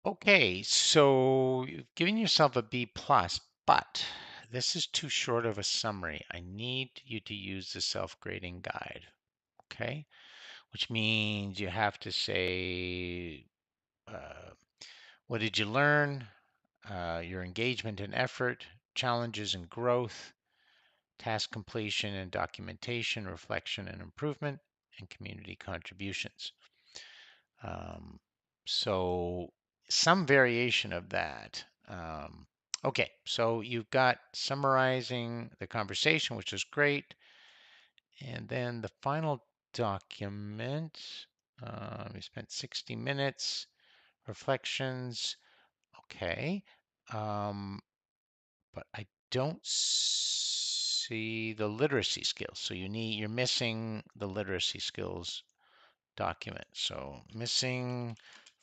Okay, so you've given yourself a B plus, but this is too short of a summary. I need you to use the self-grading guide, okay? Which means you have to say, uh, what did you learn? Your engagement and effort, challenges and growth, task completion and documentation, reflection and improvement, and community contributions. Um, so some variation of that. Okay, so you've got summarizing the conversation, which is great. And then the final document, we spent 60 minutes, reflections. Okay. Um, but I don't see the literacy skills. So you're missing the literacy skills document. So missing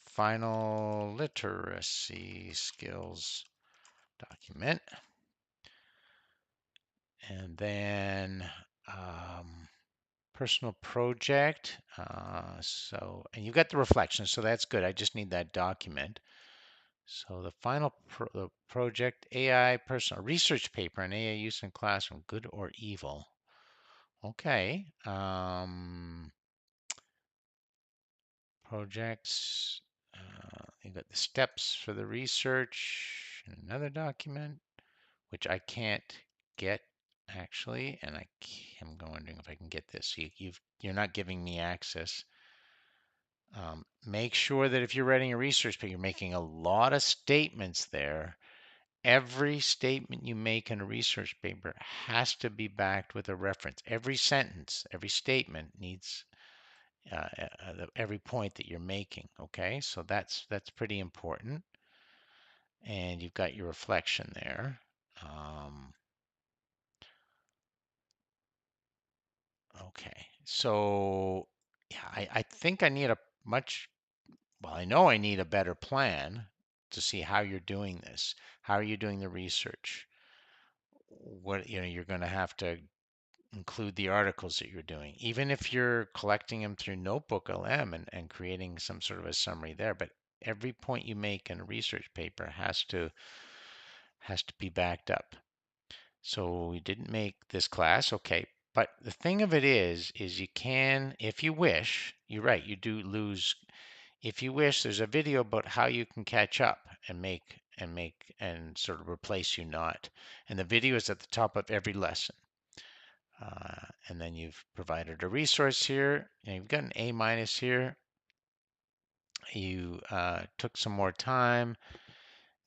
final literacy skills document. And then personal project. And you got the reflection, so that's good. I just need that document. So the final the project, AI personal research paper on AI use in classroom, good or evil. Okay. Projects. You got the steps for the research in another document, which I can't get actually, and I'm wondering if I can get this. You're not giving me access. Make sure that if you're writing a research paper, you're making a lot of statements there. Every statement you make in a research paper has to be backed with a reference. Every sentence, every statement needs every point that you're making. Okay, so that's pretty important. And you've got your reflection there. Um, okay, so yeah, I think I need a much well, I know I need a better plan to see how you're doing this. How are you doing the research? What, you're going to have to include the articles that you're doing, even if you're collecting them through Notebook LM and creating some sort of a summary there. But every point you make in a research paper has to be backed up. So we didn't make this class, okay. But the thing of it is you can, if you wish, you're right, you do lose. If you wish, there's a video about how you can catch up and sort of replace you not. And the video is at the top of every lesson. And then you've provided a resource here, and you've got an A minus here. You took some more time,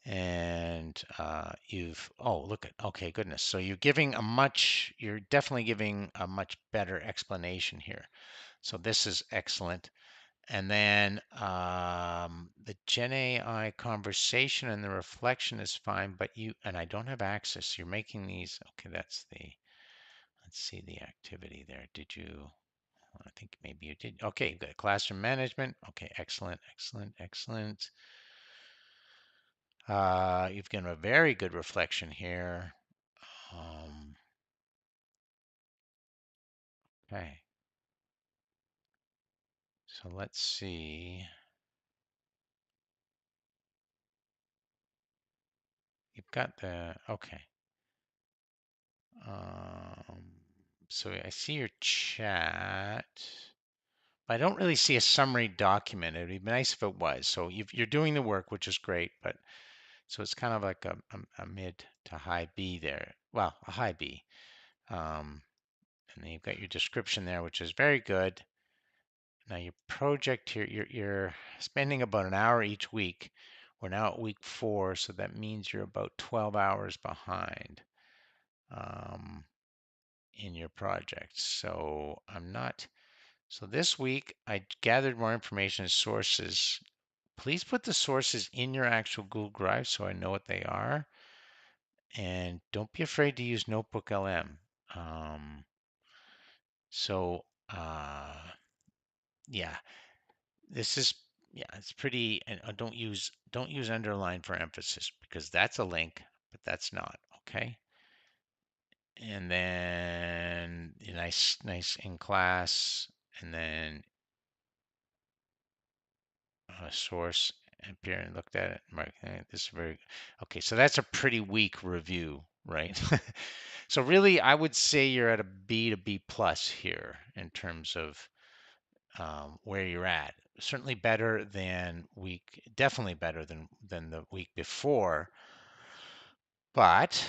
and oh, look at, okay, goodness. So you're definitely giving a much better explanation here. So this is excellent. And then the Gen AI conversation and the reflection is fine, but and I don't have access. You're making these, okay, let's see the activity there. Did you, I think maybe you did. Okay, you've got classroom management. Okay, excellent, excellent, excellent. You've given a very good reflection here. Um, okay, so let's see. You've got okay. Um, so I see your chat, but I don't really see a summary document. It'd be nice if it was. So you're doing the work, which is great, but so it's kind of like a mid to high B there. Well, a high B. Um, and then you've got your description there, which is very good. Now your project here, you're spending about an hour each week. We're now at week 4, so that means you're about 12 hours behind um, in your project. So so this week I gathered more information as sources. Please put the sources in your actual Google Drive so I know what they are. And don't be afraid to use Notebook LM. Um, so, yeah, this is yeah, it's pretty. And don't use underline for emphasis because that's a link, but that's not okay. And then nice in class, and then a source. and Pierre and looked at it. Mark, this is very okay. So that's a pretty weak review, right? So really, I would say you're at a B to B plus here in terms of where you're at. Certainly better than definitely better than the week before. But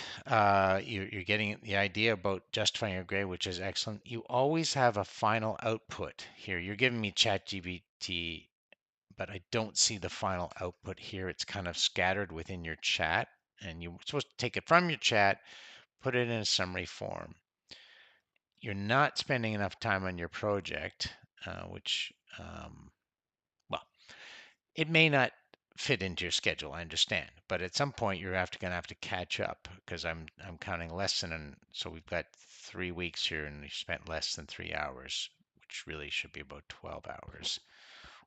you're getting the idea about justifying your grade, which is excellent. You always have a final output here. You're giving me ChatGPT, but I don't see the final output here. It's kind of scattered within your chat, and you're supposed to take it from your chat, put it in a summary form. You're not spending enough time on your project, which, well, it may not fit into your schedule, I understand, but at some point you're gonna have to catch up because I'm counting less than so we've got 3 weeks here and you spent less than 3 hours, which really should be about 12 hours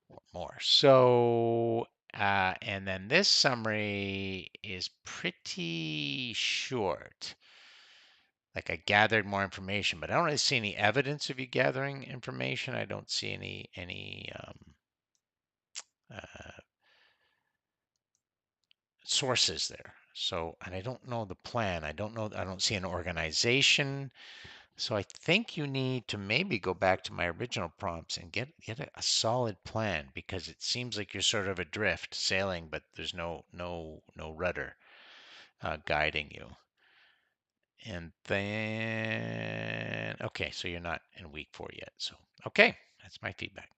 or more. So and then this summary is pretty short. Like I gathered more information, but I don't really see any evidence of you gathering information. I don't see any uh, sources there. So, and I don't know the plan. I don't see an organization. So I think you need to maybe go back to my original prompts and get a solid plan because it seems like you're sort of adrift sailing, but there's no rudder guiding you. And then, okay, so you're not in week 4 yet. So, okay, that's my feedback.